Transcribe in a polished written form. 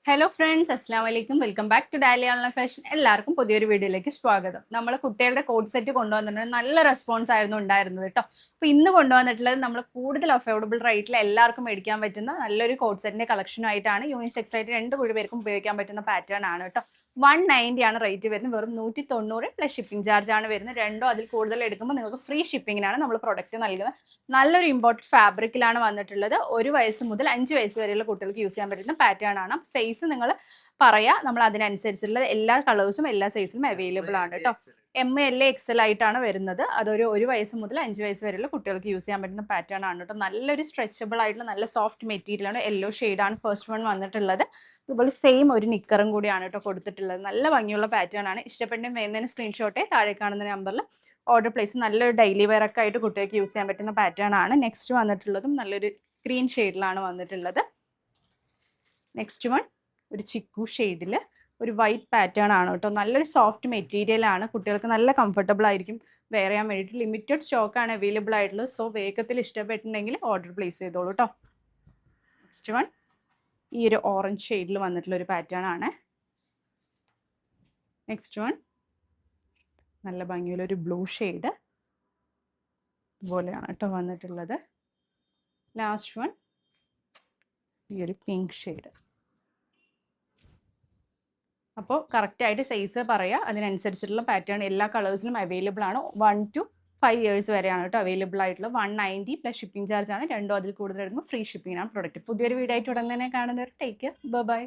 Hello friends, അസ്സാം വലൈക്കും. Welcome back to daily online fashion. എല്ലാവർക്കും പുതിയൊരു വീഡിയോയിലേക്ക് സ്വാഗതം. നമ്മൾ കുട്ടികളുടെ കോഡ് സെറ്റ് കൊണ്ടുവന്നിട്ടുണ്ട്. നല്ല റെസ്പോൺസ് ആയിരുന്നു ഉണ്ടായിരുന്നത് കേട്ടോ. അപ്പോൾ ഇന്ന് കൊണ്ടുവന്നിട്ടുള്ളത് നമ്മൾ കൂടുതൽ അഫോർഡബിൾ റേറ്റിൽ എല്ലാവർക്കും മേടിക്കാൻ പറ്റുന്ന നല്ലൊരു കോഡ് സെറ്റിന്റെ കളക്ഷനുമായിട്ടാണ്. യൂണിസെക്സ് ആയിട്ട് രണ്ട് പേർക്കും ഉപയോഗിക്കാൻ പറ്റുന്ന പാറ്റേൺ ആണ് കേട്ടോ. 190 ആണ് റേറ്റ് വരുന്നത്. വെറും 190 പ്ലസ് ഷിപ്പിംഗ് ചാർജ് ആണ് വരുന്നത്. രണ്ടോ അതിൽ കൂടുതൽ എടുക്കുമ്പോൾ നിങ്ങൾക്ക് ഫ്രീ ഷിപ്പിങ്ങിനാണ് നമ്മൾ പ്രൊഡക്റ്റ് നൽകുന്നത്. നല്ലൊരു ഇമ്പോർട്ടൻറ്റ് ഫാബ്രിക്കിലാണ് വന്നിട്ടുള്ളത്. 1 വയസ്സ് മുതൽ 5 വയസ്സ് വരെയുള്ള കുട്ടികൾക്ക് യൂസ് ചെയ്യാൻ പറ്റുന്ന പാറ്റേൺ ആണ്. സൈസ് നിങ്ങൾ പറയാം, നമ്മൾ അതിനനുസരിച്ചുള്ള എല്ലാ കളേഴ്സും എല്ലാ സൈസിലും അവൈലബിൾ ആണ് കേട്ടോ. ML XL ആയിട്ടാണ് വരുന്നത്. അതൊരു 1 വയസ്സ് മുതൽ 5 വയസ്സ് വരെയുള്ള കുട്ടികൾക്ക് യൂസ് ചെയ്യാൻ പറ്റുന്ന പാറ്റേൺ ആണ് കേട്ടോ. നല്ലൊരു സ്ട്രെച്ചബിൾ ആയിട്ടുള്ള നല്ല സോഫ്റ്റ് മെറ്റീരിയൽ ആണ്. യെല്ലോ ഷെയ്ഡാണ് ഫസ്റ്റ് വൺ വന്നിട്ടുള്ളത്. അതുപോലെ സെയിം ഒരു നിക്കറും കൂടിയാണ് കേട്ടോ കൊടുത്തിട്ടുള്ളത്. നല്ല ഭംഗിയുള്ള പാറ്റേൺ ആണ്. ഇഷ്ടപ്പെട്ട വേണ്ടതിന് സ്ക്രീൻഷോട്ടെ താഴെ കാണുന്ന നമ്പറിൽ ഓർഡർ പ്ലേസ്. നല്ലൊരു ഡെയിലി വെയർ ഒക്കെ ആയിട്ട് കുട്ടികൾക്ക് യൂസ് ചെയ്യാൻ പറ്റുന്ന പാറ്റേൺ ആണ്. നെക്സ്റ്റ് വന്നിട്ടുള്ളതും നല്ലൊരു ഗ്രീൻ ഷെയ്ഡിലാണ് വന്നിട്ടുള്ളത്. നെക്സ്റ്റ് വൺ ഒരു ചിക്കു ഷെയ്ഡിൽ ഒരു വൈറ്റ് പാറ്റേൺ ആണ് കേട്ടോ. നല്ലൊരു സോഫ്റ്റ് മെറ്റീരിയൽ ആണ്. കുട്ടികൾക്ക് നല്ല കംഫർട്ടബിൾ ആയിരിക്കും വെയർ ചെയ്യാൻ വേണ്ടിയിട്ട്. ലിമിറ്റഡ് സ്റ്റോക്കാണ് അവൈലബിൾ ആയിട്ടുള്ളത്. സോ വേഗത്തിൽ ഇഷ്ടപ്പെട്ടിട്ടുണ്ടെങ്കിൽ ഓർഡർ പ്ലേസ് ചെയ്തോളൂ കേട്ടോ. നെക്സ്റ്റ് വൺ ഈ ഒരു ഓറഞ്ച് ഷെയ്ഡിൽ വന്നിട്ടുള്ള ഒരു പാറ്റേൺ ആണ്. നെക്സ്റ്റ് വൺ നല്ല ഭംഗിയുള്ള ഒരു ബ്ലൂ ഷെയ്ഡ് പോലെയാണ് കേട്ടോ വന്നിട്ടുള്ളത്. ലാസ്റ്റ് വൺ ഈ ഒരു പിങ്ക് ഷെയ്ഡ്. അപ്പോൾ കറക്റ്റായിട്ട് സൈസ് പറയുക, അതിനനുസരിച്ചിട്ടുള്ള പാറ്റേൺ എല്ലാ കളേഴ്സിലും അവൈലബിൾ ആണ്. 1 to 5 years വരെയാണ് കേട്ടോ അവൈലബിൾ ആയിട്ടുള്ളത്. 190 പ്ലസ് ഷിപ്പിംഗ് ചാർജ് ആണ്. രണ്ടോ അതിൽ കൂടുതൽ എടുക്കുമ്പോൾ ഫ്രീ ഷിപ്പിംഗിനാണ് പ്രൊഡക്റ്റ്. പുതിയൊരു വീഡിയോ ആയിട്ട് ഉടൻ തന്നെ കാണുന്നവർ ടേക്ക് കെയർ. ബൈ.